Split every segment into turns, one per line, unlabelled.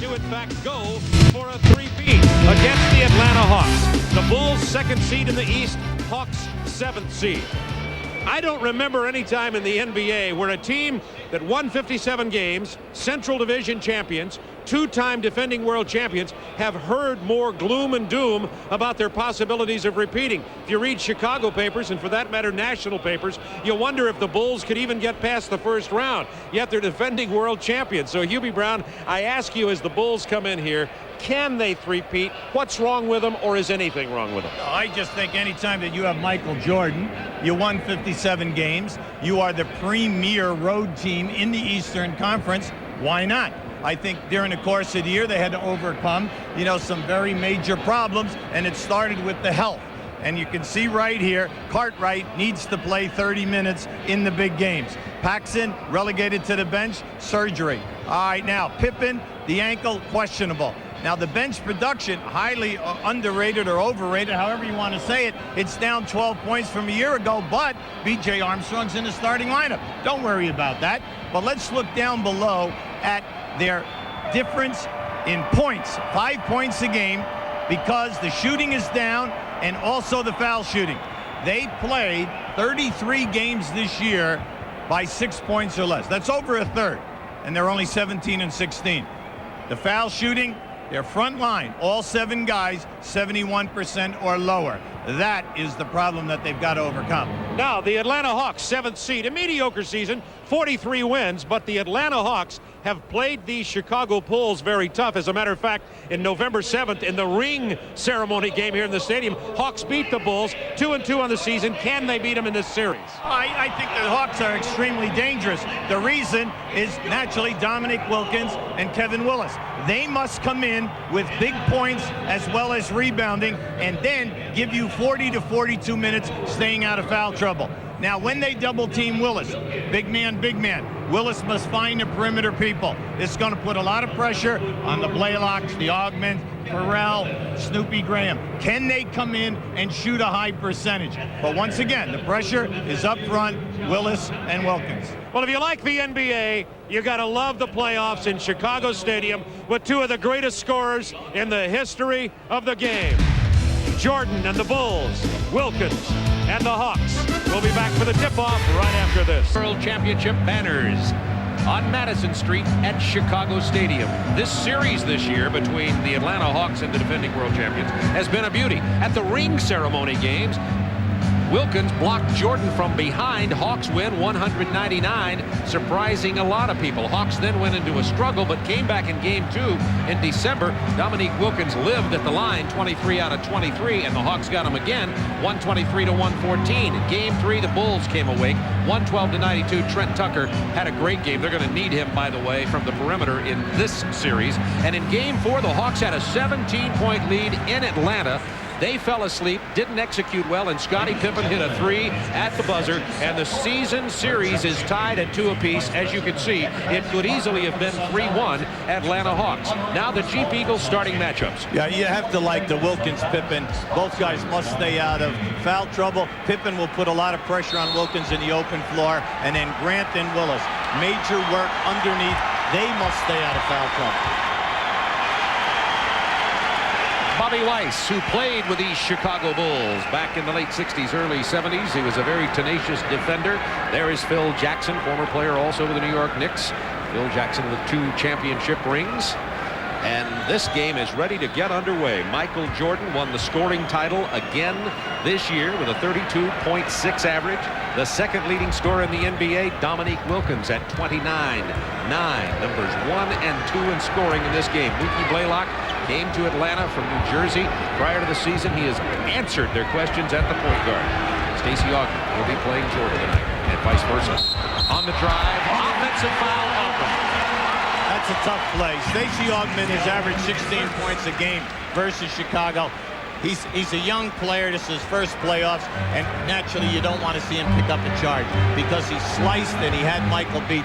to, in fact, go for a three-peat against the Atlanta Hawks. The Bulls, 2nd seed in the East, Hawks, 7th seed. I don't remember any time in the NBA where a team that won 57 games, Central Division champions, 2-time defending world champions, have heard more gloom and doom about their possibilities of repeating. If you read Chicago papers, and for that matter national papers, you wonder if the Bulls could even get past the first round, yet they're defending world champions. So Hubie Brown, I ask you, as the Bulls come in here, can they three-peat? What's wrong with them, or is anything wrong with them?
I just think anytime that you have Michael Jordan, you won 57 games, you are the premier road team in the Eastern Conference, why not? I think during the course of the year they had to overcome, some very major problems, and it started with the health. And you can see right here, Cartwright needs to play 30 minutes in the big games. Paxson relegated to the bench, surgery. All right, now Pippen, the ankle, questionable. Now the bench production, highly underrated or overrated, however you want to say it. It's down 12 points from a year ago, but B.J. Armstrong's in the starting lineup. Don't worry about that. But let's look down below at their difference in points. 5 points a game because the shooting is down and also the foul shooting. They played 33 games this year by 6 points or less. That's over a third, and they're only 17-16. The foul shooting, their front line, all 7 guys, 71% or lower. That is the problem that they've got to overcome.
Now, the Atlanta Hawks, 7th seed, a mediocre season, 43 wins, but the Atlanta Hawks have played the Chicago Bulls very tough. As a matter of fact, in November 7th, in the ring ceremony game here in the stadium, Hawks beat the Bulls 2-2 on the season. Can they beat them in this series?
I think the Hawks are extremely dangerous. The reason is naturally Dominique Wilkins and Kevin Willis. They must come in with big points as well as rebounding, and then give you 40 to 42 minutes staying out of foul trouble. Now, when they double team Willis, big man, Willis must find the perimeter people. It's going to put a lot of pressure on the Blaylocks, the Augment, Farrell, Snoopy Graham. Can they come in and shoot a high percentage? But once again, the pressure is up front, Willis and Wilkins.
Well, if you like the NBA, you got to love the playoffs in Chicago Stadium with 2 of the greatest scorers in the history of the game. Jordan and the Bulls, Wilkins and the Hawks. We'll be back for the tip-off right after this. World Championship banners on Madison Street at Chicago Stadium. This series this year between the Atlanta Hawks and the defending world champions has been a beauty. At the ring ceremony games, Wilkins blocked Jordan from behind. Hawks win 199, surprising a lot of people. Hawks then went into a struggle, but came back in game 2 in December. Dominique Wilkins lived at the line, 23 out of 23, and the Hawks got him again, 123 to 114. In game 3, the Bulls came awake, 112 to 92. Trent Tucker had a great game. They're going to need him, by the way, from the perimeter in this series. And in game 4, the Hawks had a 17-point lead in Atlanta. They fell asleep, didn't execute well, and Scottie Pippen hit a 3 at the buzzer, and the season series is tied at 2 apiece. As you can see, it could easily have been 3-1 Atlanta Hawks. Now the Jeep Eagles starting matchups.
Yeah, you have to like the Wilkins-Pippen. Both guys must stay out of foul trouble. Pippen will put a lot of pressure on Wilkins in the open floor, and then Grant and Willis. Major work underneath. They must stay out of foul trouble.
Bobby Weiss, who played with these Chicago Bulls back in the late 60s, early 70s. He was a very tenacious defender. There is Phil Jackson, former player also with the New York Knicks. Phil Jackson with 2 championship rings. And this game is ready to get underway. Michael Jordan won the scoring title again this year with a 32.6 average. The second leading scorer in the NBA, Dominique Wilkins, at 29.9. Numbers 1 and 2 in scoring in this game. Mookie Blaylock came to Atlanta from New Jersey. Prior to the season, he has answered their questions at the point guard. Stacey Augmon will be playing Jordan tonight, and vice versa. On the drive, offensive foul, Augmon.
That's a tough play. Stacey Augmon has averaged 16 points a game versus Chicago. He's a young player. This is his first playoffs, and naturally you don't want to see him pick up a charge because he sliced and he had Michael beat.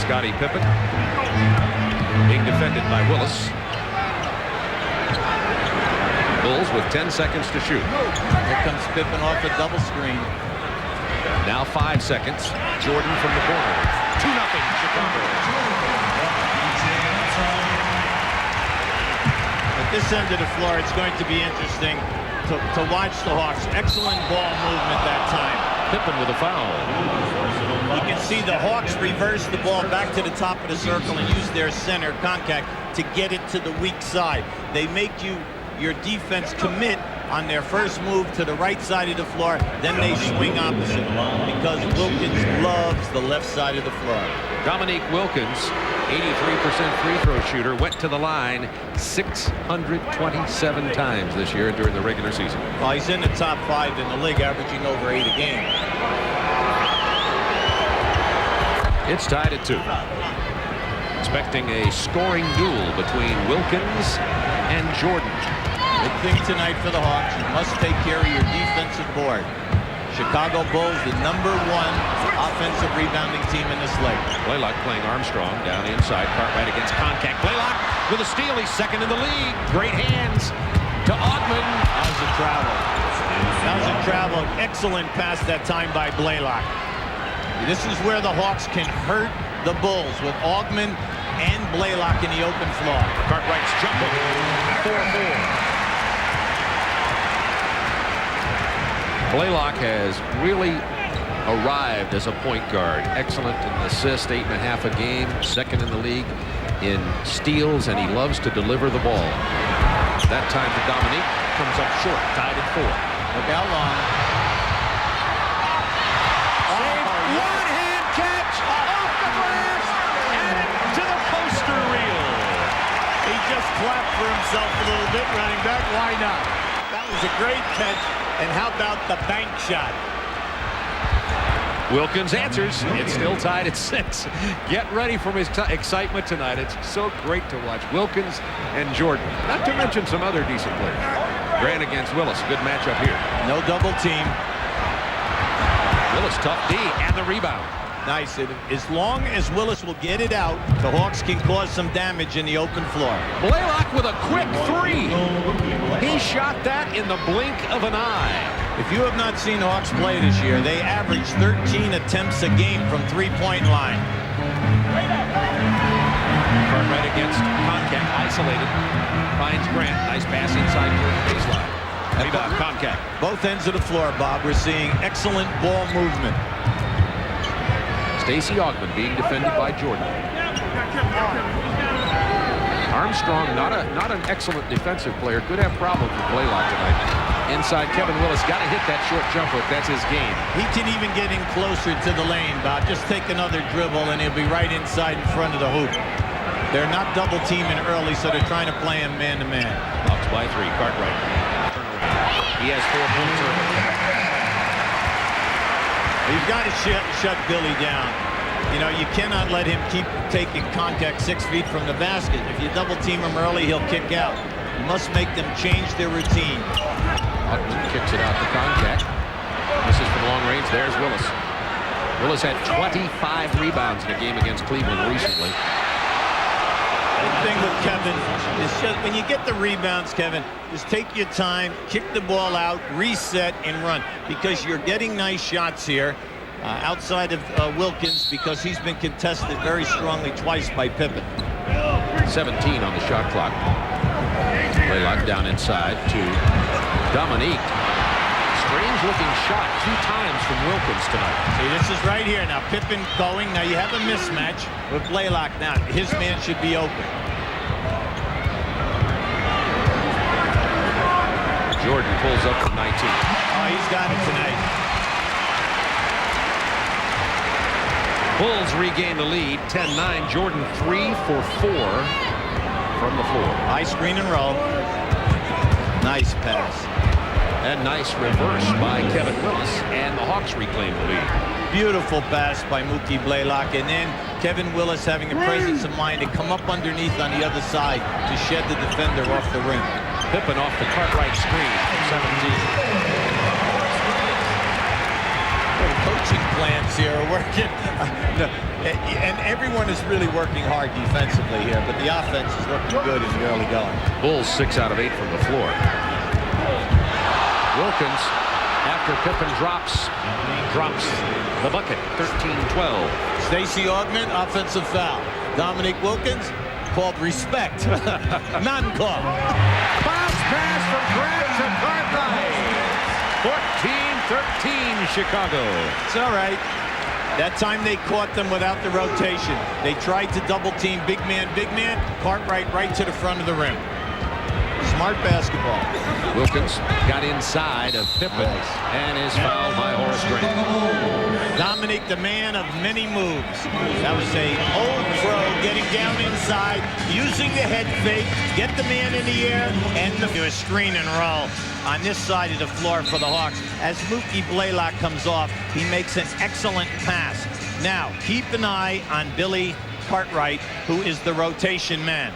Scottie Pippen being defended by Willis. Bulls with 10 seconds to shoot.
Here comes Pippen off a double screen.
Now 5 seconds. Jordan from the corner. 2-0 Chicago.
this end of the floor, it's going to be interesting to watch the Hawks. Excellent ball movement that time.
Pippen with a foul.
You can see the Hawks reverse the ball back to the top of the circle and use their center contact to get it to the weak side. They make your defense commit on their first move to the right side of the floor, then they swing opposite because Wilkins loves the left side of the floor.
Dominique Wilkins, 83% free throw shooter, went to the line 627 times this year during the regular season.
Well, he's in the top 5 in the league, averaging over 8 a game.
It's tied at 2. Expecting a scoring duel between Wilkins and Jordan.
Big thing tonight for the Hawks. You must take care of your defensive board. Chicago Bulls, the #1 offensive rebounding team in this league.
Blaylock playing Armstrong down inside. Cartwright against contact. Blaylock with a steal. He's second in the league. Great hands to Augmon.
How's it travel? How's it travel? Excellent pass that time by Blaylock. This is where the Hawks can hurt the Bulls with Augmon and Blaylock in the open floor.
Cartwright's jumping. 4-4. Blaylock has really arrived as a point guard. Excellent in assist, 8.5 a game, second in the league in steals, and he loves to deliver the ball. That time to Dominique, comes up short, tied at 4.
Look how long.
One-hand catch off the glass and to the poster reel.
He just clapped for himself a little bit running back. Why not? That was a great catch. And how about the bank shot?
Wilkins answers. It's still tied at 6. Get ready for his excitement tonight. It's so great to watch Wilkins and Jordan. Not to mention some other decent players. Grant against Willis. Good matchup here.
No double team.
Willis tough D and the rebound.
Nice. As long as Willis will get it out, the Hawks can cause some damage in the open floor.
Blaylock with a quick 3. He shot that in the blink of an eye.
If you have not seen Hawks play this year, they average 13 attempts a game from three-point line.
Cartwright against Concat, isolated. Finds Grant. Nice pass inside toward the baseline. Rebound, Concat.
Both ends of the floor, Bob. We're seeing excellent ball movement.
Stacey Augmon being defended by Jordan. Armstrong, not an excellent defensive player. Could have problems with Blaylock tonight. Inside, Kevin Willis got to hit that short jump hook. That's his game.
He can even get in closer to the lane, Bob. Just take another dribble, and he'll be right inside in front of the hoop. They're not double teaming early, so they're trying to play him man-to-man.
Hawks by 3. Cartwright. He has 4 points early.
You've got to shut Billy down. You know, you cannot let him keep taking contact 6 feet from the basket. If you double team him early, he'll kick out. You must make them change their routine.
Augmon kicks it out to contact. This is from long range. There's Willis. Willis had 25 rebounds in a game against Cleveland recently.
The thing with Kevin is just when you get the rebounds, Kevin, just take your time, kick the ball out, reset, and run. Because you're getting nice shots here outside of Wilkins, because he's been contested very strongly twice by Pippen.
17 on the shot clock. Blaylock down inside to Dominique. Strange looking shot 2 times from Wilkins tonight.
See, this is right here. Now Pippen going. Now you have a mismatch with Blaylock. Now his man should be open.
Jordan pulls up from 19.
Oh, he's got it tonight.
Bulls regain the lead. 10-9. Jordan 3 for 4 from the floor.
High screen and roll. Nice pass.
And nice reverse by Kevin Willis, and the Hawks reclaim the lead.
Beautiful pass by Mookie Blaylock, and then Kevin Willis having a presence of mind to come up underneath on the other side to shed the defender off the rim.
Pippen off the Cartwright screen from 17.
Coaching plans here are working. And everyone is really working hard defensively here, but the offense is looking good in the early going.
Bulls 6 out of 8 from the floor. Wilkins, after Pippen drops the bucket, 13-12.
Stacey Augmon, offensive foul. Dominique Wilkins, called respect. None called.
Bounce pass from Grant to Cartwright. 14-13 Chicago.
It's all right. That time they caught them without the rotation. They tried to double team big man. Cartwright right to the front of the rim. Smart basketball.
Wilkins got inside of Pippen and is fouled by Horace Grant.
Dominique, the man of many moves. That was a old pro getting down inside, using the head fake, get the man in the air, and a screen and roll on this side of the floor for the Hawks. As Mookie Blaylock comes off, he makes an excellent pass. Now, keep an eye on Billy Cartwright, who is the rotation man.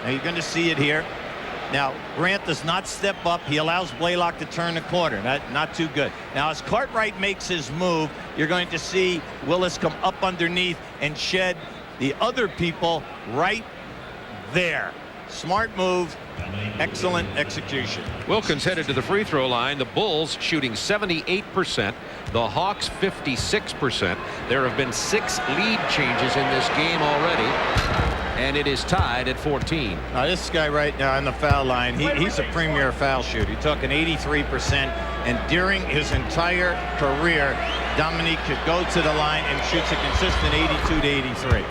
Now, you're going to see it here. Now, Grant does not step up. He allows Blaylock to turn the corner. Not too good. Now, as Cartwright makes his move, you're going to see Willis come up underneath and shed the other people right there. Smart move. Excellent execution.
Wilkins headed to the free throw line. The Bulls shooting 78%. The Hawks 56%. There have been 6 lead changes in this game already. And it is tied at 14.
Now this guy right now on the foul line, he's a premier foul shooter. He took an 83%, and during his entire career, Dominique could go to the line and shoots a consistent 82 to 83.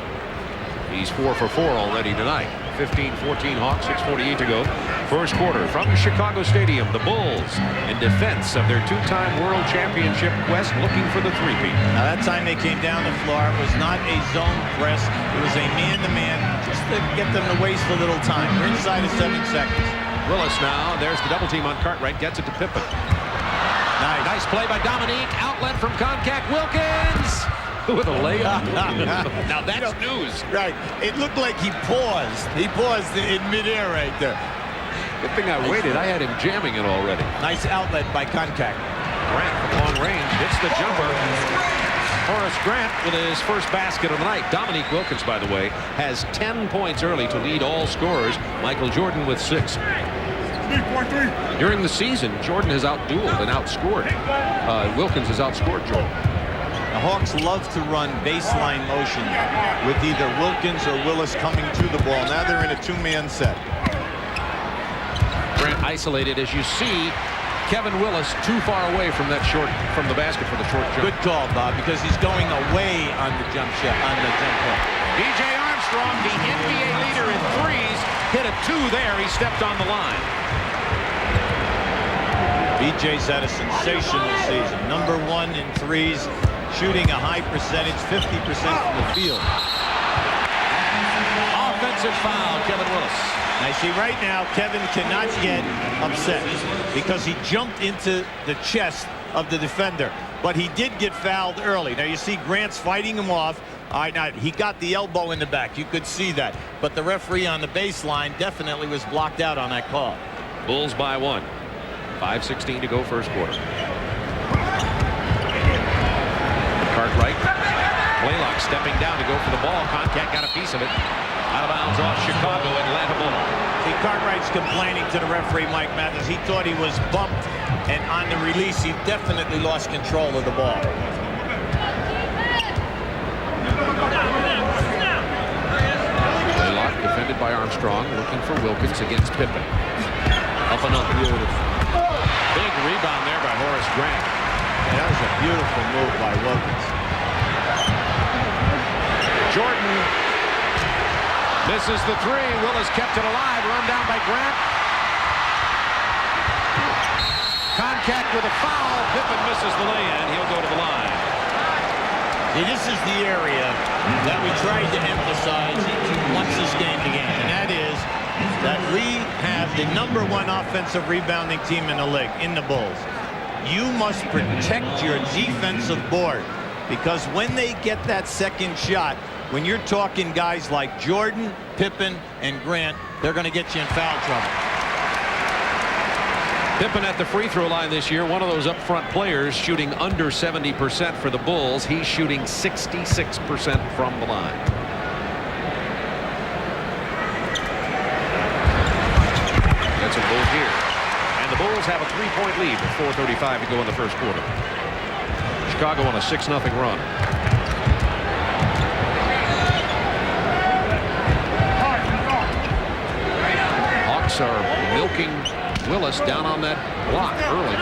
He's 4 for 4 already tonight. 15-14 Hawks, 6:48 to go. First quarter from Chicago Stadium. The Bulls in defense of their 2-time world championship quest, looking for the three-peat.
Now that time they came down the floor, it was not a zone press. It was a man-to-man, just to get them to waste a little time. We're inside of 7 seconds.
Willis now. There's the double team on Cartwright. Gets it to Pippen. Nice play by Dominique. Outlet from Concac. Wilkins with a layup. Now that's news.
Right. It looked like he paused. He paused in midair right there.
Good thing I waited. I had him jamming it already.
Nice outlet by Concac.
Grant from long range hits the jumper. Horace Grant with his first basket of the night. Dominique Wilkins, by the way, has 10 points early to lead all scorers. Michael Jordan with 6. During the season, Jordan has outdueled and outscored. Wilkins has outscored Jordan.
The Hawks love to run baseline motion with either Wilkins or Willis coming to the ball. Now they're in a 2-man set.
Grant isolated, as you see. Kevin Willis too far away from the basket for the short jump.
Good call, Bob, because he's going away on the jump shot, on the jump ball.
B.J. Armstrong, the NBA leader in threes, hit a 2 there. He stepped on the line.
B.J.'s had a sensational season. Number 1 in threes, shooting a high percentage, 50% from the field.
Offensive foul, Kevin Willis.
Now, see, right now, Kevin cannot get upset because he jumped into the chest of the defender. But he did get fouled early. Now, you see Grant's fighting him off. All right, now, he got the elbow in the back. You could see that. But the referee on the baseline definitely was blocked out on that call.
Bulls by 1. 5:16 to go first quarter. Cartwright. Blaylock stepping down to go for the ball. Concac got a piece of it. Out of bounds off Chicago, Atlanta ball.
See, Cartwright's complaining to the referee, Mike Mathis. He thought he was bumped, and on the release, he definitely lost control of the ball.
Blaylock defended by Armstrong, looking for Wilkins against Pippen. Up and up. Beautiful. Big rebound there by Horace Grant.
Yeah, that was a beautiful move by Wilkins.
Jordan misses the 3. Willis kept it alive. Run down by Grant. Concac with a foul. Pippen misses the lay-in. He'll go to the line.
See, this is the area that we tried to emphasize once this game began, and that is that we have the #1 offensive rebounding team in the league, in the Bulls. You must protect your defensive board, because when they get that second shot, when you're talking guys like Jordan, Pippen, and Grant, they're going to get you in foul trouble.
Pippen at the free throw line this year, one of those up front players, shooting under 70% for the Bulls. He's shooting 66% from the line. That's a goal here. And the Bulls have a 3-point lead with 4:35 to go in the first quarter. Chicago on a 6-0 run. are milking Willis down on that block early.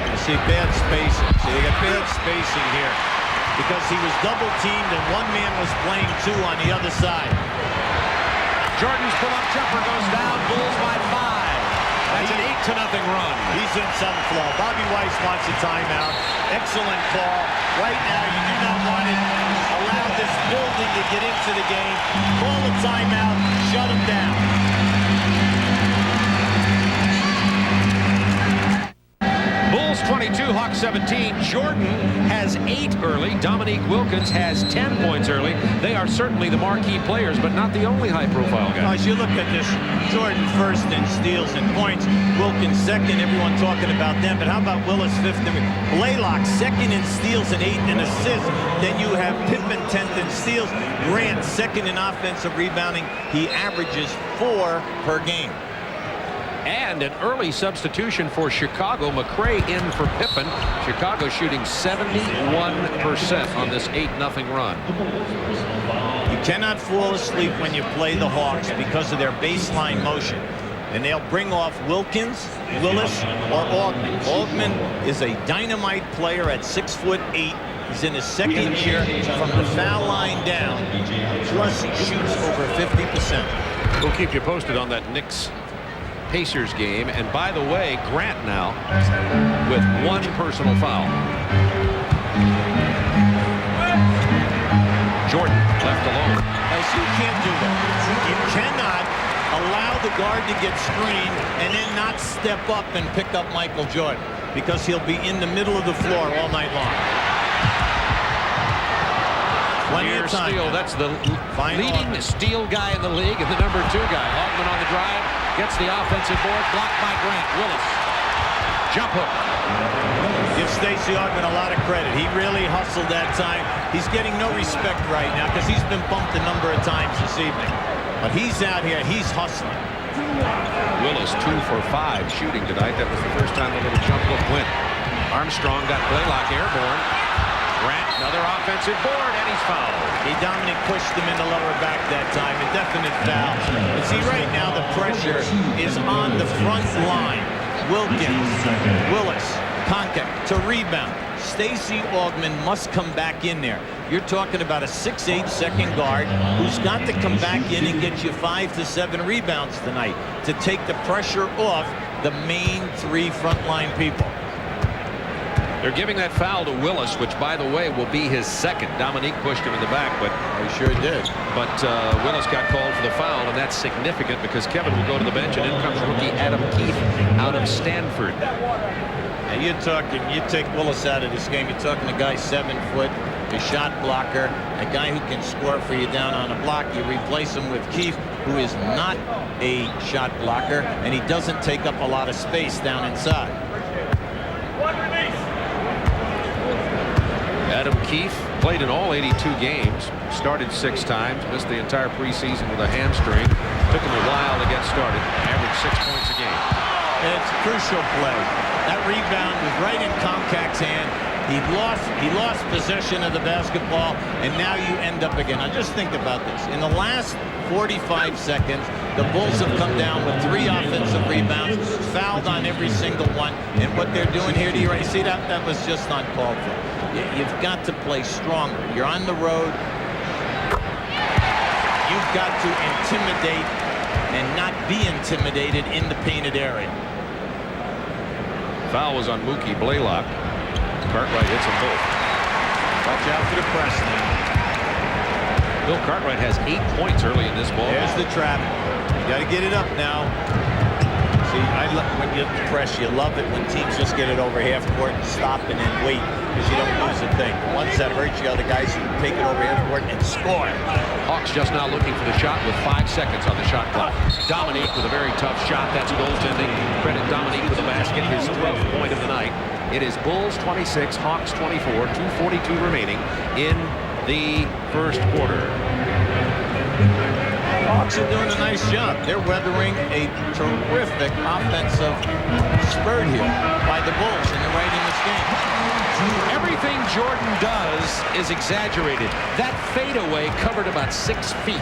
You see bad spacing. See, they got bad spacing here because he was double teamed and one man was playing two on the other side.
Jordan's pull-up jumper goes down. Bulls by 5. That's an 8-0 run.
He's in some flow. Bobby Weiss wants a timeout. Excellent call. Right now, you do not want to allow this building to get into the game. Call a timeout. Shut him down.
Bulls 22, Hawks 17. Jordan has 8 early. Dominique Wilkins has 10 points early. They are certainly the marquee players, but not the only high-profile guys.
As you look at this, Jordan first in steals and points, Wilkins second, everyone talking about them, but how about Willis fifth? Blaylock second in steals and 8th in assists. Then you have Pippen 10th in steals. Grant second in offensive rebounding. He averages 4 per game.
And an early substitution for Chicago. McRae in for Pippen. Chicago shooting 71% on this 8-0 run.
You cannot fall asleep when you play the Hawks because of their baseline motion. And they'll bring off Wilkins, Willis, or Augman. Augman is a dynamite player at 6'8". He's in his second year from the foul line down. Plus he shoots over 50%.
We'll keep you posted on that Knicks Pacers game. And by the way, Grant now with 1 personal foul. Jordan left alone.
You can't do that. You cannot allow the guard to get screened and then not step up and pick up Michael Jordan, because he'll be in the middle of the floor all night long.
Near steal. That's the leading steal guy in the league and the #2 guy. Augman on the drive. Gets the offensive board. Blocked by Grant. Willis. Jump hook.
Give Stacey Augman a lot of credit. He really hustled that time. He's getting no respect right now because he's been bumped a number of times this evening. But he's out here. He's hustling.
Willis 2 for 5 shooting tonight. That was the first time the little jump hook went. Armstrong got Blaylock airborne. Grant, another offensive board, and he's fouled.
Dominic pushed him in the lower back that time. A definite foul. And see, right now the pressure is on the front line. Wilkins, Willis, Conca to rebound. Stacey Augman must come back in there. You're talking about a 6'8" second guard who's got to come back in and get you 5 to 7 rebounds tonight to take the pressure off the main 3 frontline people.
They're giving that foul to Willis, which, by the way, will be his second. Dominique pushed him in the back, but
he sure did.
But Willis got called for the foul, and that's significant because Kevin will go to the bench, and in comes rookie Adam Keefe out of Stanford.
Now you're talking, you take Willis out of this game, you're talking a guy 7 foot, a shot blocker, a guy who can score for you down on a block. You replace him with Keefe, who is not a shot blocker, and he doesn't take up a lot of space down inside.
Adam Keefe played in all 82 games, started 6 times, missed the entire preseason with a hamstring. Took him a while to get started, averaged 6 points a game.
And it's a crucial play. That rebound was right in Comcac's hand. He lost possession of the basketball, and now you end up again. Now just think about this. In the last 45 seconds, the Bulls have come down with 3 offensive rebounds, fouled on every single one, and what they're doing here, do you see that? That was just uncalled for. You've got to play stronger. You're on the road. You've got to intimidate and not be intimidated in the painted area.
Foul was on Mookie Blaylock. Cartwright hits them both.
Watch out for the press now.
Bill Cartwright has 8 points early in this ball.
There's the trap. You got to get it up now. See, when you press, you love it when teams just get it over half court and stop and then wait because you don't lose a thing. Once that hurts you, other guys can take it over half court and score.
Hawks just now looking for the shot with 5 seconds on the shot clock. Dominique with a very tough shot. That's goaltending. Credit Dominique with the basket, his 12th point of the night. It is Bulls 26, Hawks 24, 2:42 remaining in the first quarter.
Hawks are doing a nice job. They're weathering a terrific offensive spurt here by the Bulls, and they're right in this game.
Everything Jordan does is exaggerated. That fadeaway covered about 6 feet.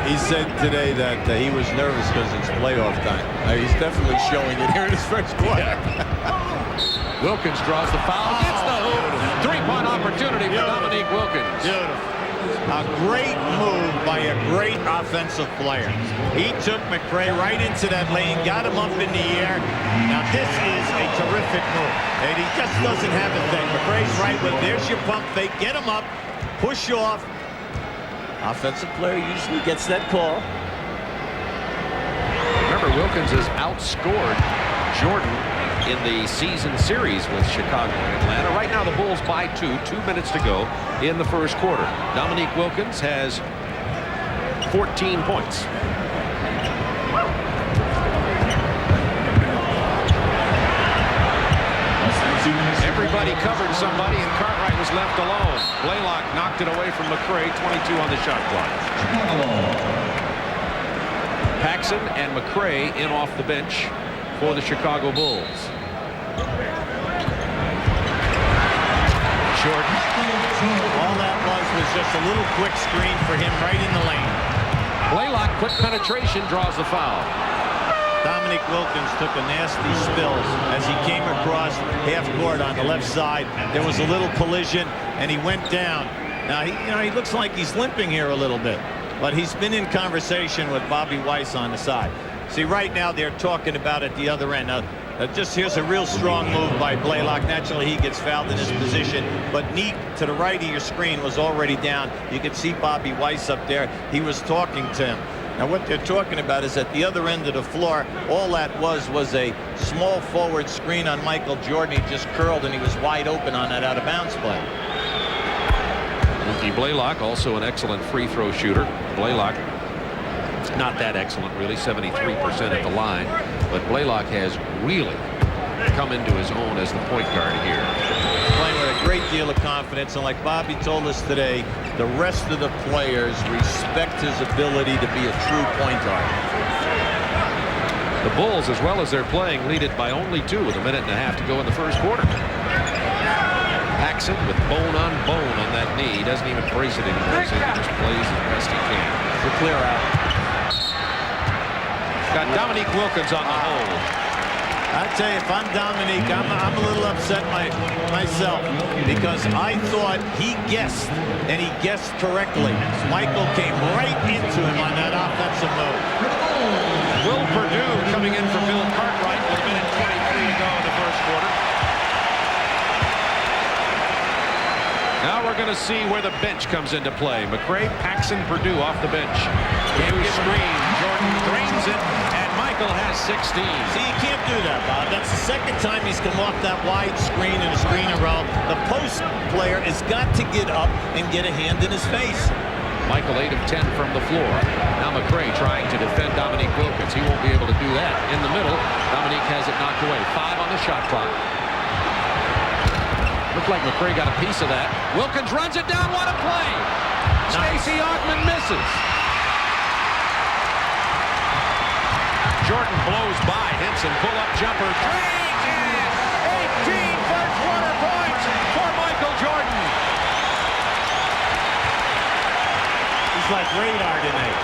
He said today that he was nervous because it's playoff time. He's definitely showing it here in his first quarter.
Wilkins draws the foul, gets the hoop. Three-point opportunity for Dominique Wilkins.
Beautiful. A great move by a great offensive player. He took McRae right into that lane, got him up in the air. Now this is a terrific move. And he just doesn't have a thing. McRae's right with, there's your pump fake. Get him up, push off. Offensive player usually gets that call.
Remember, Wilkins has outscored Jordan in the season series with Chicago and Atlanta. Right now the Bulls by 2 minutes to go in the first quarter. Dominique Wilkins has 14 points. Everybody covered somebody and Cartwright was left alone. Blaylock knocked it away from McRae. 22 on the shot clock. Paxson and McRae in off the bench for the Chicago Bulls. Jordan.
All that was just a little quick screen for him right in the lane.
Blaylock, quick penetration, draws the foul.
Dominique Wilkins took a nasty spill as he came across half court on the left side. There was a little collision and he went down. Now he looks like he's limping here a little bit, but he's been in conversation with Bobby Weiss on the side. See, right now they're talking about at the other end. Now, just here's a real strong move by Blaylock. Naturally, he gets fouled in his position, but Neek to the right of your screen was already down. You could see Bobby Weiss up there. He was talking to him. Now, what they're talking about is at the other end of the floor, all that was a small forward screen on Michael Jordan. He just curled, and he was wide open on that out-of-bounds play.
Ricky Blaylock, also an excellent free throw shooter. Blaylock, not that excellent, really, 73% at the line. But Blaylock has really come into his own as the point guard here.
Playing with a great deal of confidence, and like Bobby told us today, the rest of the players respect his ability to be a true point guard.
The Bulls, as well as they're playing, lead it by only 2 with a minute and a half to go in the first quarter. Paxson with bone on bone on that knee. He doesn't even brace it anymore. He just plays as best he can.
The clear out.
Got Dominique Wilkins on the hold.
I tell you, if I'm Dominique, I'm a little upset myself because I thought he guessed, and he guessed correctly. Michael came right into him on that offensive move.
Will Perdue coming in for Bill Cartwright with a minute 23 to go in the first quarter. Now we're going to see where the bench comes into play. McRae, Paxson, Perdue off the bench. New screen. Jordan drains it, and Michael has 16.
See, you can't do that, Bob. That's the second time he's come off that wide screen in a screen and roll. The post player has got to get up and get a hand in his face.
Michael 8 of 10 from the floor. Now McRae trying to defend Dominique Wilkins. He won't be able to do that. In the middle, Dominique has it knocked away. 5 on the shot clock. Looked like McRae got a piece of that. Wilkins runs it down. What a play! Stacey Augmon misses. Jordan blows by. Henson pull-up jumper. Drains in. 18 first quarter points for Michael Jordan.
He's like radar tonight.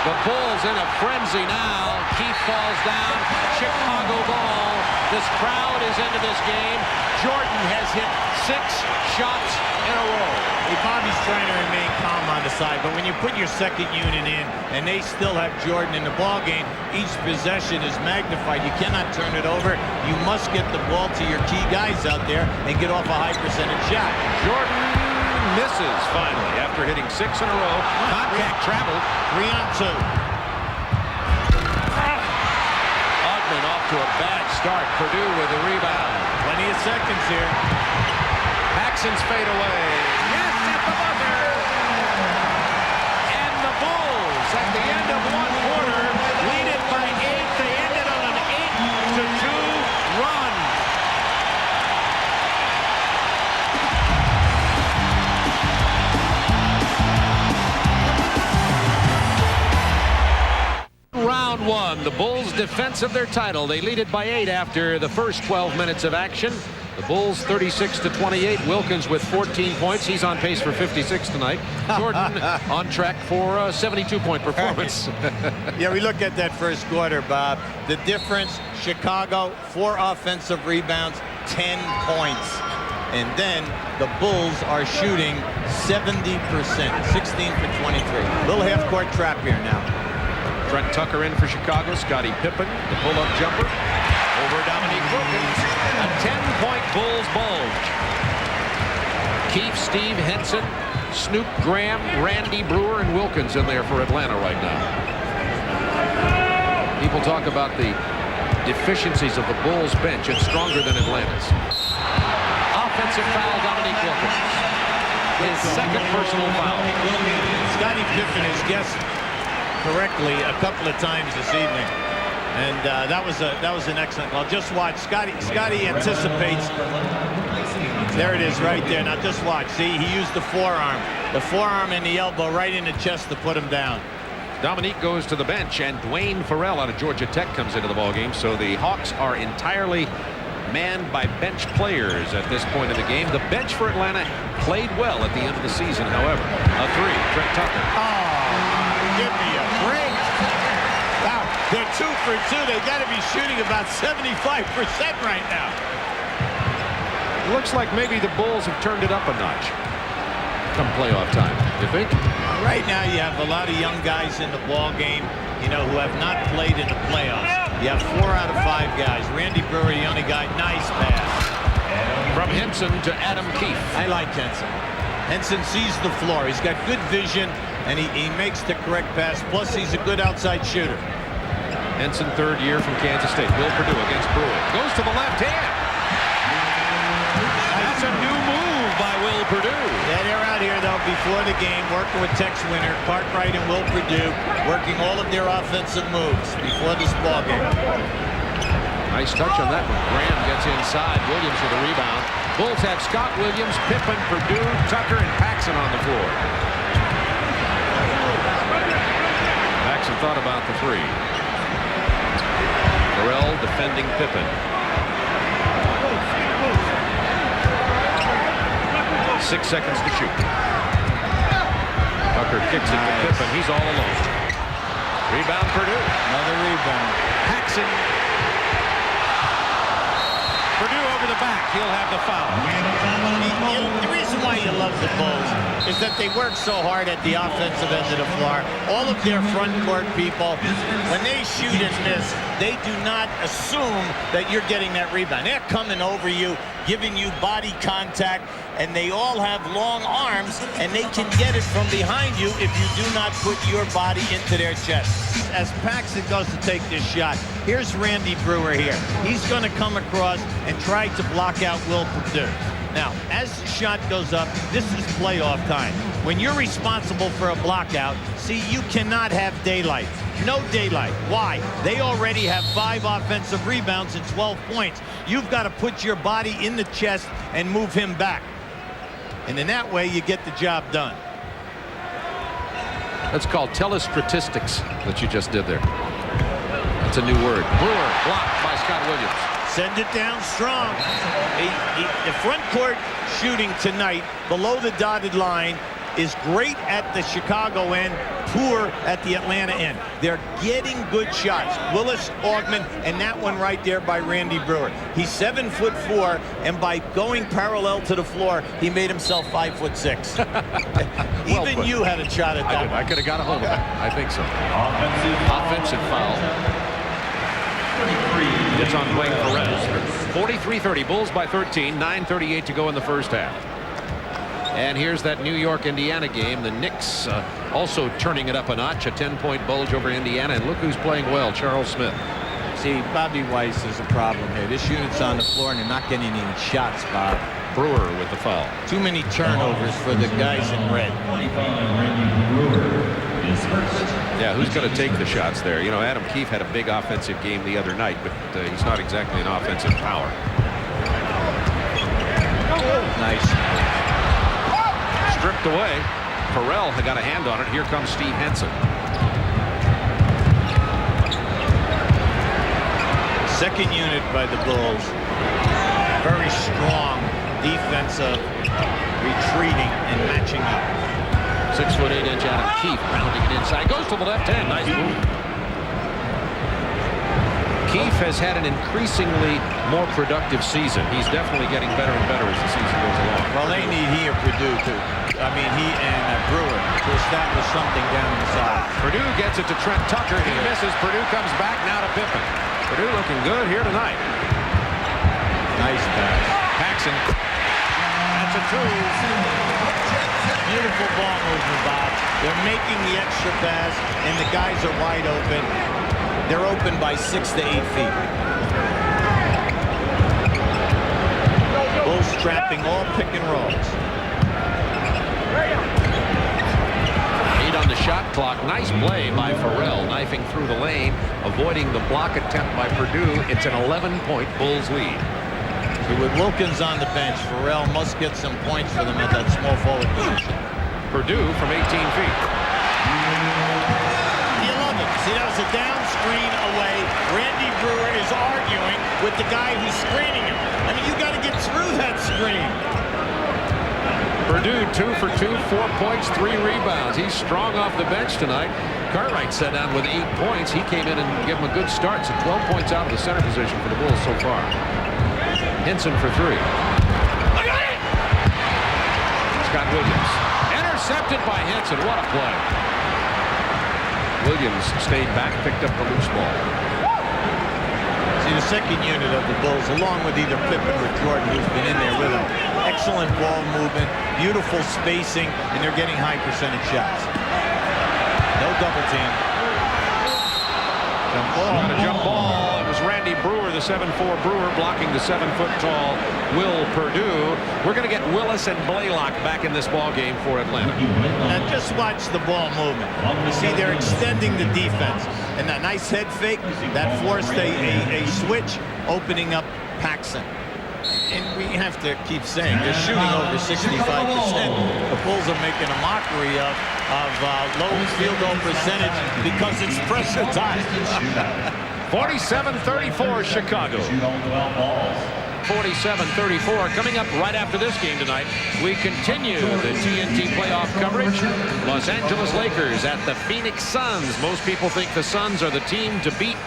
The Bulls in a frenzy now. Keith falls down. Chicago ball. This crowd is into this game. Jordan has hit 6 shots in a row.
Hey, Bobby's trying to remain calm on the side, but when you put your second unit in and they still have Jordan in the ball game, each possession is magnified. You cannot turn it over. You must get the ball to your key guys out there and get off a high percentage shot.
Jordan misses finally after hitting 6 in a row. Contact traveled.
3 on 2.
Augmon off to a bad start. Perdue with the rebound.
Plenty of seconds here.
Paxson's fade away. Yes, at the buzzer. And the Bulls at the end of 1 quarter lead it by 8. They ended on an 8-2 run. Round 1, the Bulls' defense of their title. They lead it by 8 after the first 12 minutes of action. The Bulls 36-28. Wilkins with 14 points. He's on pace for 56 tonight. Jordan on track for a 72-point performance.
Yeah, we look at that first quarter, Bob. The difference, Chicago, 4 offensive rebounds, 10 points. And then the Bulls are shooting 70%, 16 for 23. Little half-court trap here now.
Trent Tucker in for Chicago. Scottie Pippen, the pull-up jumper. Over Dominique Wilkins. A 10-point Bulls bulge. Keefe, Steve, Henson, Snoop Graham, Randy Brewer, and Wilkins in there for Atlanta right now. People talk about the deficiencies of the Bulls bench. It's stronger than Atlanta's. Offensive foul, Dominique Wilkins. His second personal foul.
Scottie Pippen has guessed correctly a couple of times this evening. And that was an excellent call. Just watch. Scottie anticipates. There it is right there. Now just watch. See, he used the forearm. The forearm and the elbow right in the chest to put him down.
Dominique goes to the bench, and Dwayne Farrell out of Georgia Tech comes into the ballgame. So the Hawks are entirely manned by bench players at this point in the game. The bench for Atlanta played well at the end of the season, however. A 3, Trent Tucker.
Oh, give me a break. Wow, they're 2 for 2. They got to be shooting about 75% right now.
Looks like maybe the Bulls have turned it up a notch come playoff time. You think?
Right now you have a lot of young guys in the ball game, you know, who have not played in the playoffs. You have 4 out of 5 guys. Randy Brewer, the only guy. Nice pass.
From Henson to Adam Keefe.
I like Henson. Henson sees the floor. He's got good vision, and he makes the correct pass. Plus, he's a good outside shooter.
Henson, 3rd year from Kansas State. Will Perdue against Brewer. Goes to the left hand. That's a new move by Will Perdue.
Yeah, they're out here, though, before the game, working with Tex Winter, Cartwright, and Will Perdue, working all of their offensive moves before this ball game.
Nice touch on that one. Graham gets inside. Williams with a rebound. Bulls have Scott Williams, Pippen, Perdue, Tucker, and Paxson on the floor. Paxson thought about the 3. Farrell defending Pippen. 6 seconds to shoot. Tucker kicks it to Pippen. He's all alone. Rebound Perdue.
Another rebound.
Paxson. Perdue over the back. He'll have the foul.
The reason why you love the Bulls is that they work so hard at the offensive end of the floor. All of their front court people, when they shoot and miss, they do not assume that you're getting that rebound. They're coming over you, giving you body contact, and they all have long arms, and they can get it from behind you if you do not put your body into their chest. As Paxson goes to take this shot, here's Randy Brewer here. He's going to come across and try to block out Will Perdue. Now, as the shot goes up, this is playoff time. When you're responsible for a blockout, see, you cannot have daylight. No daylight. Why? They already have 5 offensive rebounds and 12 points. You've got to put your body in the chest and move him back. And in that way, you get the job done.
That's called telestatistics that you just did there. That's a new word. Brewer blocked by Scott Williams.
Send it down strong. The front court shooting tonight below the dotted line is great at the Chicago end, poor at the Atlanta end. They're getting good shots. Willis, Augman, and that one right there by Randy Brewer. He's 7'4", and by going parallel to the floor, he made himself 5'6".
Well
Even
put.
you had a shot at that.
I could have got a hold of it. I think so. Offensive foul. It's on Dwayne Farrell. 43-30. Bulls by 13. 9:38 to go in the first half. And here's that New York-Indiana game. The Knicks also turning it up a notch. A 10-point bulge over Indiana. And look who's playing well, Charles Smith.
See, Bobby Weiss is a problem here. This unit's on the floor, and they're not getting any shots, Bob.
Brewer with the foul.
Too many turnovers for the guys in red.
Yeah, who's going to take the shots there? You know, Adam Keefe had a big offensive game the other night, but he's not exactly an offensive power.
Nice.
Stripped away. Farrell had got a hand on it. Here comes Steve Henson.
Second unit by the Bulls. very strong defensive retreating and matching up.
6'8" Adam Keefe rounding it inside. Goes to the left hand. Nice move. Keefe has had an increasingly more productive season. He's definitely getting better and better as the season goes along.
Well, they need he and Purdue too. He and Brewer to establish something down inside.
Purdue gets it to Trent Tucker. He misses. Purdue comes back now to Pippen. Purdue looking good here tonight.
Nice pass.
Paxson. That's a two.
Beautiful ball movement, Bob. They're making the extra pass, and the guys are wide open. They're open by 6 to 8 feet. Bulls trapping all pick and rolls.
8 on the shot clock. Nice play by Farrell, knifing through the lane, avoiding the block attempt by Purdue. It's an 11-point Bulls lead.
So with Wilkins on the bench, Farrell must get some points for them at that small forward position.
Purdue from 18 feet.
You love it. See, that was a down screen away. Randy Brewer is arguing with the guy who's screening him. I mean, you got to get through that screen.
Purdue 2 for 2, 4 points, 3 rebounds. He's strong off the bench tonight. Cartwright sat down with 8 points. He came in and gave him a good start. So 12 points out of the center position for the Bulls so far. Hinson for 3. Scott Williams. Intercepted by Hinson. What a play. Williams stayed back, picked up the loose ball.
See, the second unit of the Bulls, along with either Pippen or Jordan, who's been in there with them. Excellent ball movement, beautiful spacing, and they're getting high percentage shots. No double team. Jump ball.
Not a jump ball. It was Randy Brewer, the 7'4" Brewer, blocking the 7-foot-tall Will Purdue. We're going to get Willis and Blaylock back in this ball game for Atlanta.
Now just watch the ball movement. You see, they're extending the defense. And that nice head fake, that forced a switch, opening up Paxson. And we have to keep saying they're shooting over 65%. The Bulls are making a mockery of low field goal percentage because it's pressure time.
47-34 Chicago. 47-34. Coming up right after this game tonight, we continue the TNT playoff coverage. Los Angeles Lakers at the Phoenix Suns. Most people think the Suns are the team to beat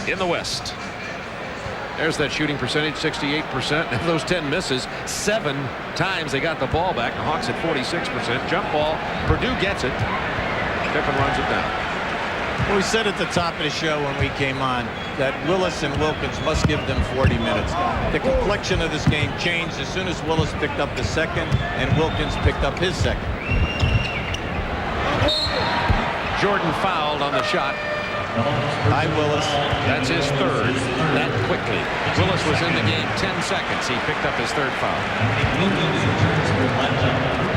in the West. There's that shooting percentage, 68%. And those 10 misses, 7 times they got the ball back. The Hawks at 46%. Jump ball. Purdue gets it. Pippen runs it down.
We said at the top of the show when we came on that Willis and Wilkins must give them 40 minutes. The complexion of this game changed as soon as Willis picked up the second and Wilkins picked up his second.
Jordan fouled on the shot.
Hi, Willis.
That's his third that quickly. Willis was in the game 10 seconds. He picked up his third foul.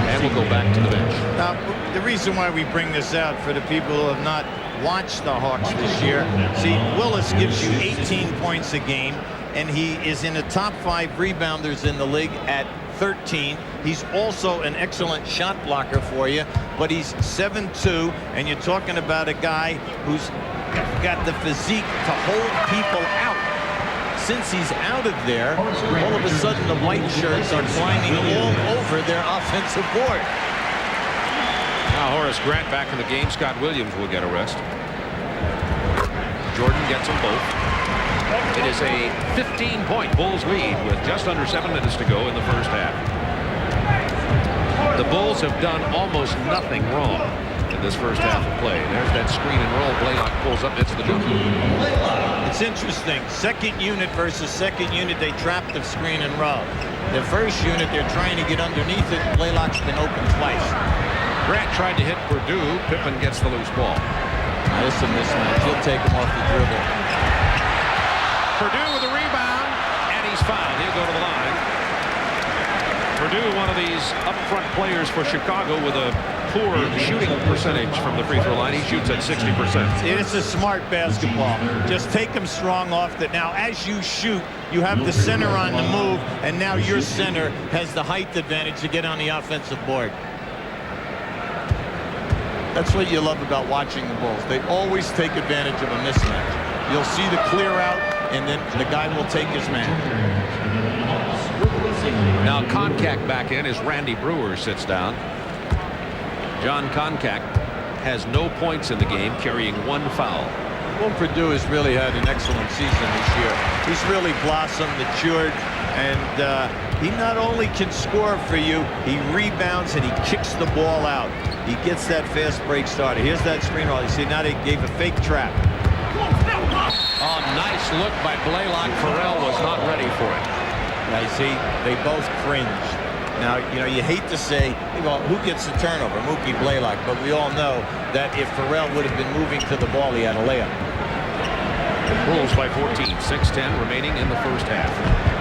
And we'll go back to the bench.
Now, the reason why we bring this out for the people who have not watched the Hawks this year, see, Willis gives you 18 points a game, and he is in the top 5 rebounders in the league at 13. He's also an excellent shot blocker for you, but he's 7'2", and you're talking about a guy who's got the physique to hold people out. Since he's out of there, all of a sudden the white shirts are climbing all over their offensive board.
Now Horace Grant back in the game. Scott Williams will get a rest. Jordan gets them both. It is a 15-point Bulls lead with just under 7 minutes to go in the first half. The Bulls have done almost nothing wrong in this first half of play. There's that screen and roll. Blaylock pulls up. It's the jumper.
It's interesting. Second unit versus second unit, they trapped the screen and roll. The first unit, they're trying to get underneath it. Blaylock's been open twice.
Grant tried to hit Purdue. Pippen gets the loose ball.
This is a mismatch. He'll take him off the dribble.
Purdue with a rebound, and he's fouled. He'll go to the line. Purdue, one of these up-front players for Chicago with a poor shooting percentage from the free throw line. He shoots at 60%.
It's a smart basketball. Just take him strong off that. Now, as you shoot, you have the center on the move, and now your center has the height advantage to get on the offensive board. That's what you love about watching the Bulls. They always take advantage of a mismatch. You'll see the clear out, and then the guy will take his man.
Now Koncak back in as Randy Brewer sits down. John Koncak has no points in the game, carrying 1 foul.
Well, Purdue has really had an excellent season this year. He's really blossomed, matured, and he not only can score for you, he rebounds and he kicks the ball out. He gets that fast break started. Here's that screen roll. You see, now they gave a fake trap.
Oh, nice look by Blaylock. Farrell was not ready for it.
Now, you see, they both cringed. Now, you know, you hate to say, well, who gets the turnover? Mookie Blaylock. But we all know that if Farrell would have been moving to the ball, he had a layup.
Bulls by 14, 6:10 remaining in the first half.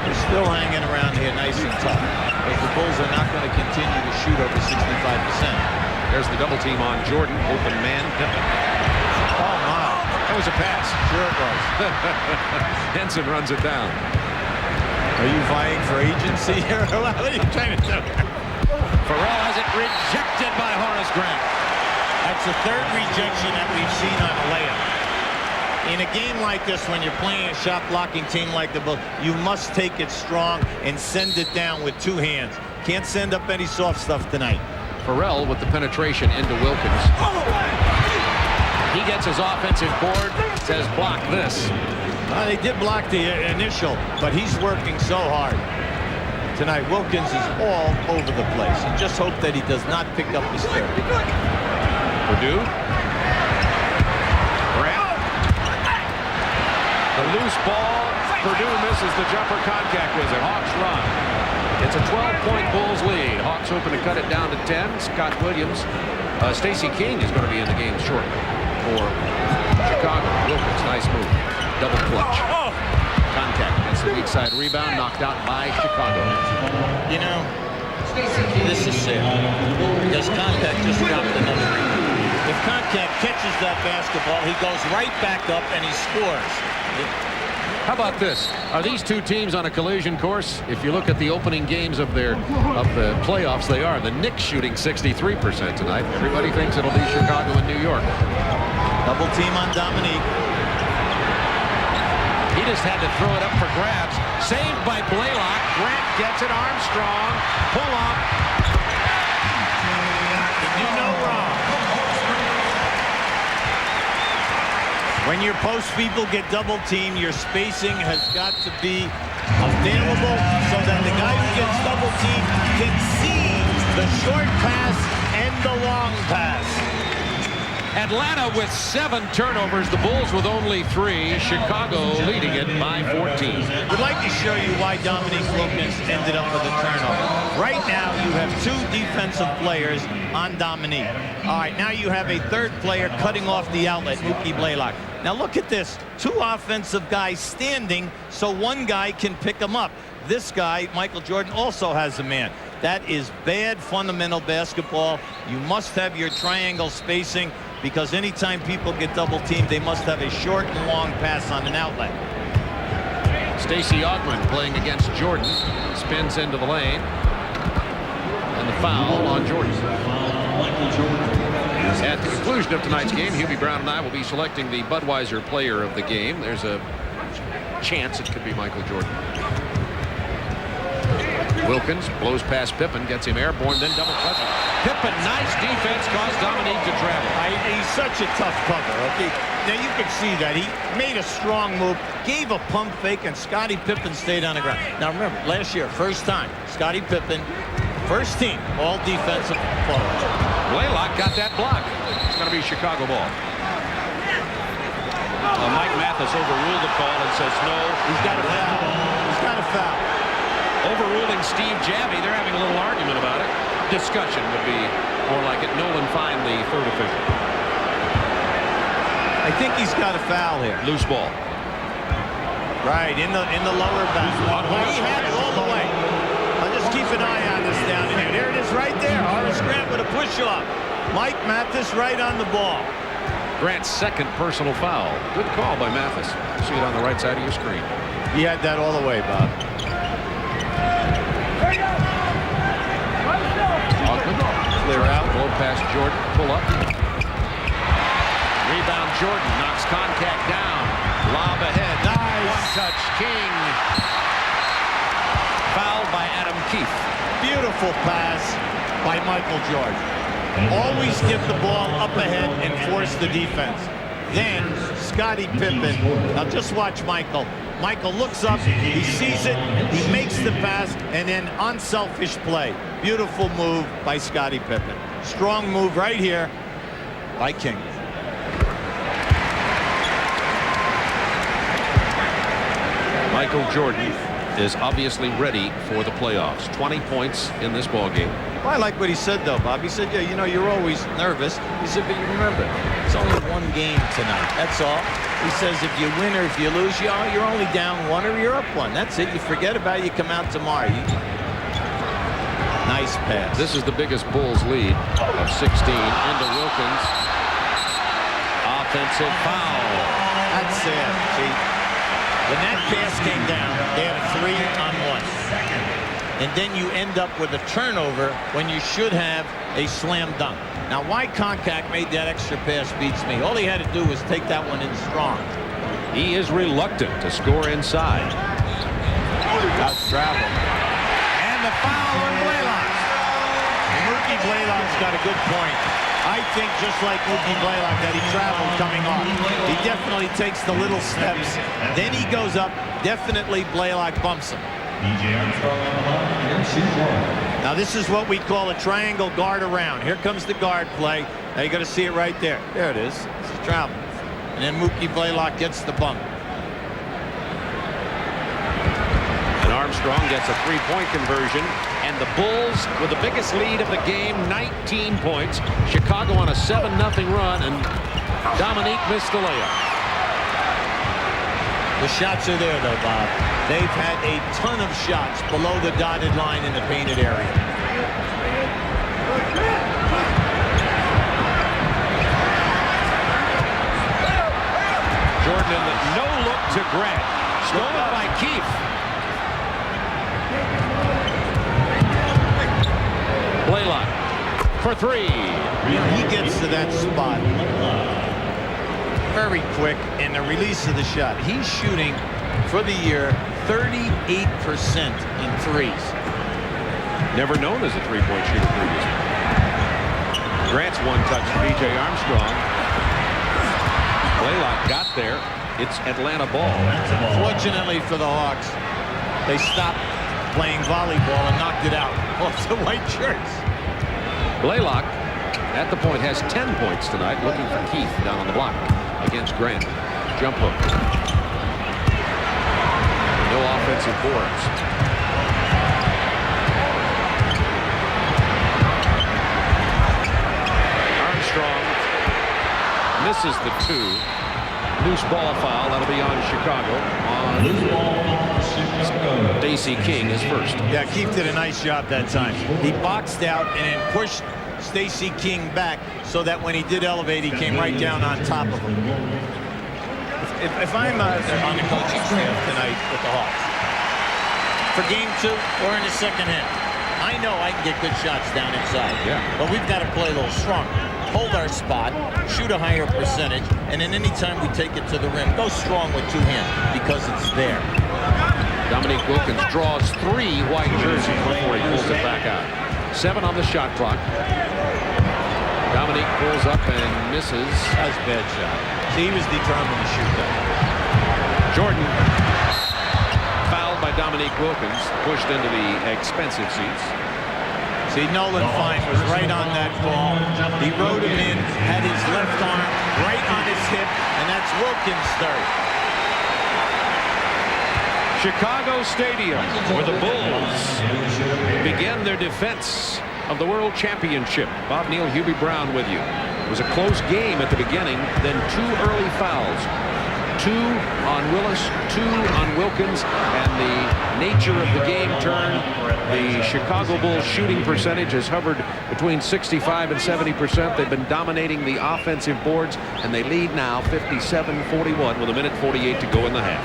They're still hanging around here nice and tough. But the Bulls are not going to continue to shoot over 65%.
There's the double team on Jordan. Open man, Pippen.
Oh, my.
That was a pass.
Sure it was.
Henson runs it down.
Are you vying for agency here? What are you trying to do?
Farrell has it rejected by Horace Grant.
That's the third rejection that we've seen on a layup. In a game like this, when you're playing a shot-blocking team like the Bulls, you must take it strong and send it down with 2 hands. Can't send up any soft stuff tonight.
Farrell with the penetration into Wilkins. He gets his offensive board, says block this.
They did block the initial, but he's working so hard tonight. Wilkins is all over the place. And just hope that he does not pick up his third.
Purdue. Grant. The loose ball. Purdue misses the jumper. Koncak with it. Hawks run. It's a 12-point Bulls lead. Hawks hoping to cut it down to 10. Scott Williams. Stacey King is going to be in the game shortly for Chicago. Wilkins, nice move. Double clutch. Koncak gets the weak side rebound, knocked out by Chicago.
You know, this is sad because Koncak just dropped another rebound. If Koncak catches that basketball, he goes right back up and he scores.
How about this? Are these two teams on a collision course? If you look at the opening games of the playoffs, they are. The Knicks shooting 63% tonight. Everybody thinks it'll be Chicago and New York.
Double team on Dominique.
He just had to throw it up for grabs. Saved by Blaylock. Grant gets it. Armstrong. Pull up.
You know wrong. When your post people get double teamed, your spacing has got to be available so that the guy who gets double teamed can see the short pass and the long pass.
Atlanta with 7 turnovers. The Bulls with only 3. Chicago leading it by 14.
We'd like to show you why Dominique Wilkins ended up with a turnover. Right now, you have 2 defensive players on Dominique. All right, now you have a third player cutting off the outlet, Mookie Blaylock. Now look at this. 2 offensive guys standing so one guy can pick them up. This guy, Michael Jordan, also has a man. That is bad fundamental basketball. You must have your triangle spacing because anytime people get double teamed, they must have a short and long pass on an outlet.
Stacey Augmon playing against Jordan. Spins into the lane. And the foul on Jordan. At the conclusion of tonight's game, Hubie Brown and I will be selecting the Budweiser player of the game. There's a chance it could be Michael Jordan. Wilkins blows past Pippen, gets him airborne, then double clutch. Pippen, nice defense, caused Dominique to travel.
He's such a tough cover, okay? Now you can see that. He made a strong move, gave a pump fake, and Scottie Pippen stayed on the ground. Now remember, last year, first time, Scottie Pippen, first team, all defensive forwards.
Blaylock got that block. It's going to be Chicago ball. Mike Mathis overruled the call and says no.
He's got a foul. He's got a foul.
Overruling Steve Javie. They're having a little argument about it. Discussion would be more like it. Nolan Fine, the third official.
I think he's got a foul here.
Loose ball.
Right, in the lower back. He had it all the way. I'll just keep an eye on this down in here. There it is right there. Horace Grant with a push-off. Mike Mathis right on the ball.
Grant's second personal foul. Good call by Mathis. You see it on the right side of your screen.
He had that all the way, Bob.
Augmon.
Clear out.
Blow past Jordan. Pull up. Rebound Jordan. Knocks Koncak down. Lob ahead.
Nice.
One touch. King. Foul fouled by Adam Keefe.
Beautiful pass by Michael Jordan. Always get the ball up ahead and force the defense. Then Scottie Pippen. Now just watch Michael. Michael looks up, he sees it, he makes the pass, and then unselfish play. Beautiful move by Scottie Pippen. Strong move right here by King.
Michael Jordan is obviously ready for the playoffs. 20 points in this ball game.
Well, I like what he said, though, Bob. He said, yeah, you know, you're always nervous. He said, but you remember, it's only one game tonight. That's all. He says, if you win or if you lose, you're only down one or you're up one. That's it. You forget about it. You come out tomorrow. Nice pass.
This is the biggest Bulls lead of 16 into Wilkins. Offensive foul.
That's it. See, when that pass came down, they had a 3-on-1. And then you end up with a turnover when you should have a slam dunk. Now, why Koncak made that extra pass beats me. All he had to do was take that one in strong.
He is reluctant to score inside.
That's travel. And the foul on Blaylock. Mookie Blaylock's got a good point. I think just like Mookie Blaylock that he traveled coming off. He definitely takes the little steps. Then he goes up. Definitely Blaylock bumps him. Now this is what we call a triangle guard around. Here comes the guard play. Now you're going to see it right there. There it is. It's a travel. And then Mookie Blaylock gets the bump.
And Armstrong gets a three-point conversion. And the Bulls with the biggest lead of the game, 19 points. Chicago on a 7-0 run, and Dominique missed the layup.
The shots are there, though, Bob. They've had a ton of shots below the dotted line in the painted area.
Jordan in the no-look to Grant. Stolen by Keefe. Blaylock for three.
He gets to that spot very quick, and the release of the shot. He's shooting for the year 38% in threes.
Never known as a three-point shooter previously. Grant's one touch to B.J. Armstrong. Blaylock got there. It's Atlanta ball.
Fortunately for the Hawks, they stopped playing volleyball and knocked it out off the white shirts.
Blaylock at the point has 10 points tonight, looking for Keefe down on the block against Grant. Jump hook. No offensive boards. Armstrong misses the two. Loose ball foul. That'll be on Chicago. Stacey King is first.
Yeah, Keefe did a nice job that time. He boxed out and then pushed Stacey King back so that when he did elevate, he came right down on top of him. If I'm on the coaching staff tonight with the Hawks for game 2 or in the second half, I know I can get good shots down inside.
Yeah.
But we've got to play a little stronger. Hold our spot, shoot a higher percentage, and then anytime we take it to the rim, go strong with two hands because it's there.
Dominique Wilkins draws 3 white jerseys before he pulls it back out. 7 on the shot clock. Dominique pulls up and misses.
That's a bad shot. See, he was determined to shoot that.
Jordan fouled by Dominique Wilkins, pushed into the expensive seats.
See, Nolan Fine was right on that ball. He rode him in, had his left arm right on his hip, and that's Wilkins' third.
Chicago Stadium, where the Bulls begin their defense of the World Championship. Bob Neal, Hubie Brown with you. It was a close game at the beginning, then 2 early fouls. 2 on Willis, 2 on Wilkins, and the nature of the game turned. The Chicago Bulls shooting percentage has hovered between 65 and 70%. They've been dominating the offensive boards, and they lead now 57-41 with 1:48 to go in the half.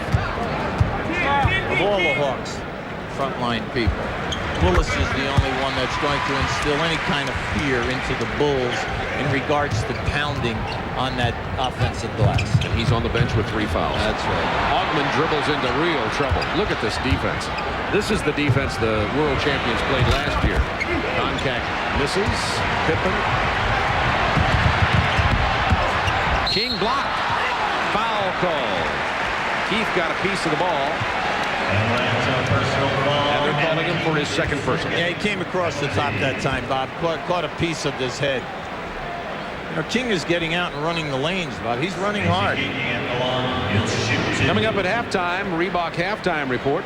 Of all the Hawks frontline people, Willis is the only one that's going to instill any kind of fear into the Bulls in regards to pounding on that offensive glass.
and he's on the bench with 3 fouls.
That's right.
Augmon dribbles into real trouble. Look at this defense. This is the defense the world champions played last year. Contact misses. Pippen. King blocked. Foul call. Keith got a piece of the ball. And they're calling him for his second personal.
Yeah, he came across the top that time, Bob. Caught a piece of this head. You know, King is getting out and running the lanes, Bob. He's running hard.
Coming up at halftime, Reebok halftime report.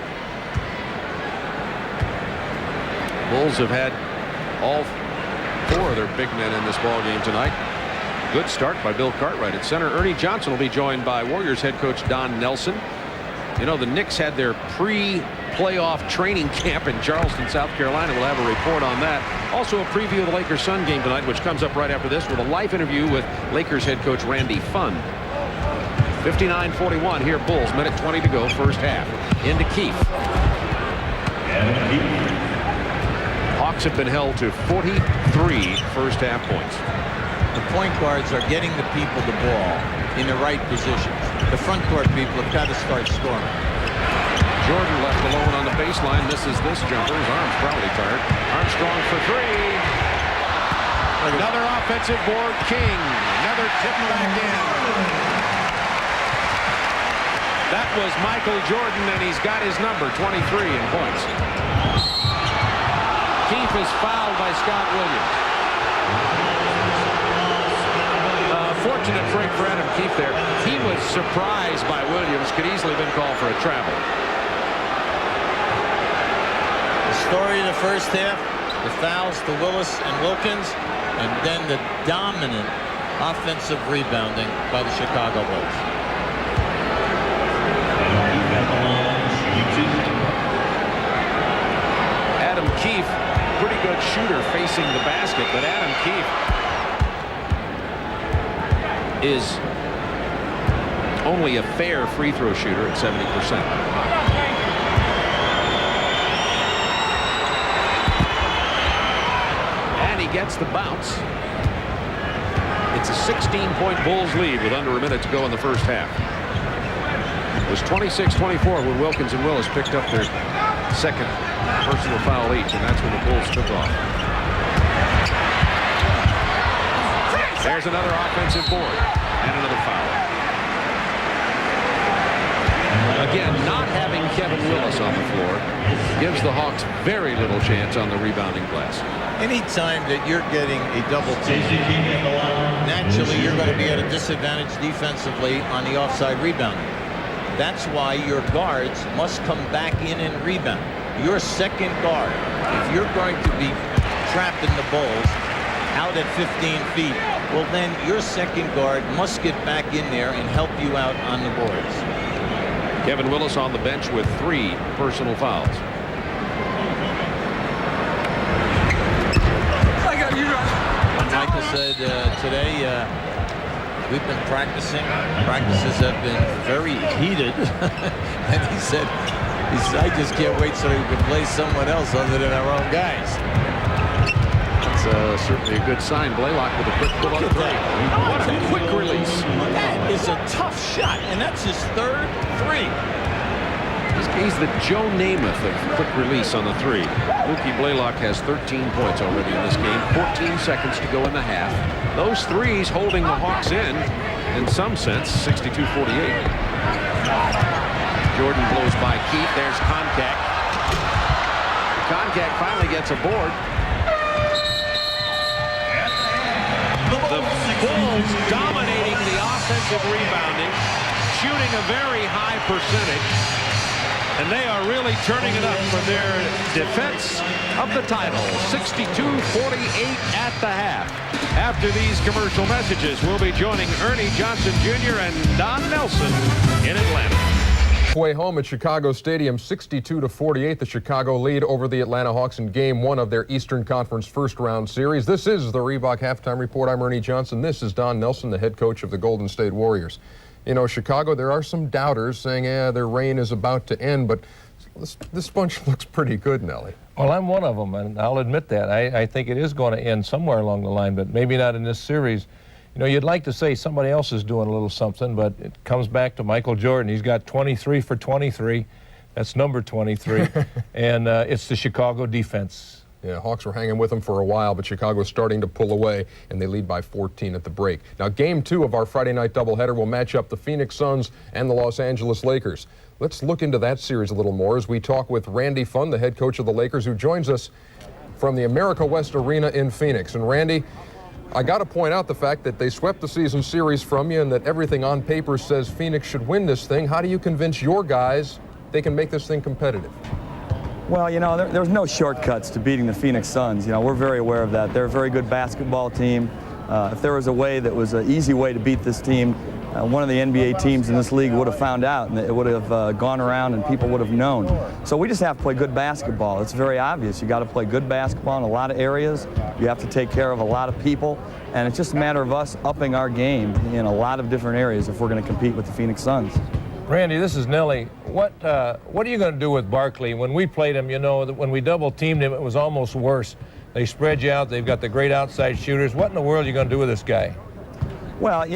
Bulls have had all 4 of their big men in this ball game tonight. Good start by Bill Cartwright at center. Ernie Johnson will be joined by Warriors head coach Don Nelson. You know, the Knicks had their pre-playoff training camp in Charleston, South Carolina. We'll have a report on that. Also a preview of the Lakers-Sun game tonight, which comes up right after this with a live interview with Lakers head coach Randy Funn. 59-41 here, Bulls. Minute 20 to go, first half. Into Keefe. Hawks have been held to 43 first half points.
The point guards are getting the people the ball in the right positions. The front court people have got to start scoring.
Jordan left alone on the baseline. Misses this jumper. His arm's probably tired. Armstrong for 3. Another offensive board. King. Another tip back in. That was Michael Jordan, and he's got his number, 23 in points. Keefe is fouled by Scott Williams. Fortunate break for Adam Keefe there. He was surprised by Williams. Could easily have been called for a travel.
The story of the first half, the fouls to Willis and Wilkins, and then the dominant offensive rebounding by the Chicago Bulls.
Adam Keefe, pretty good shooter facing the basket, but Adam Keefe is only a fair free throw shooter at 70%. And he gets the bounce. It's a 16-point Bulls lead with under a minute to go in the first half. It was 26-24 when Wilkins and Willis picked up their second personal foul each, and that's when the Bulls took off. There's another offensive board and another foul. Again, not having Kevin Willis on the floor gives the Hawks very little chance on the rebounding glass.
Anytime that you're getting a double team, naturally you're going to be at a disadvantage defensively on the offside rebounding. That's why your guards must come back in and rebound. Your second guard, if you're going to be trapped in the Bulls out at 15 feet, well, then your second guard must get back in there and help you out on the boards.
Kevin Willis on the bench with 3 personal fouls.
Michael said today we've been practicing. Practices have been very heated. And he said, I just can't wait so we can play someone else other than our own guys.
Certainly a good sign. Blaylock with a quick pull-up 3. What a quick release.
That is a tough shot, and that's his third 3.
He's the Joe Namath of quick release on the 3. Mookie Blaylock has 13 points already in this game. 14 seconds to go in the half. Those 3s holding the Hawks in some sense, 62-48. Jordan blows by Keith. There's Koncak. Koncak finally gets a board. The Bulls dominating the offensive rebounding, shooting a very high percentage, and they are really turning it up for their defense of the title. 62-48 at the half. After these commercial messages, we'll be joining Ernie Johnson Jr. and Don Nelson in Atlanta.
Way home at Chicago Stadium, 62-48, the Chicago lead over the Atlanta Hawks in Game 1 of their Eastern Conference first-round series. This is the Reebok Halftime Report. I'm Ernie Johnson. This is Don Nelson, the head coach of the Golden State Warriors. You know, Chicago, there are some doubters saying, their reign is about to end, but this bunch looks pretty good, Nelly.
Well, I'm one of them, and I'll admit that. I think it is going to end somewhere along the line, but maybe not in this series. You know, you'd like to say somebody else is doing a little something, but it comes back to Michael Jordan. He's got 23 for 23. That's number 23. And it's the Chicago defense.
Yeah, Hawks were hanging with them for a while, but Chicago's starting to pull away, and they lead by 14 at the break. Now, Game 2 of our Friday night doubleheader will match up the Phoenix Suns and the Los Angeles Lakers. Let's look into that series a little more as we talk with Randy Funn, the head coach of the Lakers, who joins us from the America West Arena in Phoenix. And Randy, I got to point out the fact that they swept the season series from you and that everything on paper says Phoenix should win this thing. How do you convince your guys they can make this thing competitive?
Well, you know, there's no shortcuts to beating the Phoenix Suns. You know, we're very aware of that. They're a very good basketball team. If there was a way that was an easy way to beat this team, one of the NBA teams in this league would have found out, and it would have gone around and people would have known. So we just have to play good basketball. It's very obvious. You got to play good basketball in a lot of areas. You have to take care of a lot of people, and it's just a matter of us upping our game in a lot of different areas if we're going to compete with the Phoenix Suns.
Randy, this is Nelly. What are you going to do with Barkley? When we played him, you know, when we double-teamed him, it was almost worse. They spread you out. They've got the great outside shooters. What in the world are you going to do with this guy?
Well,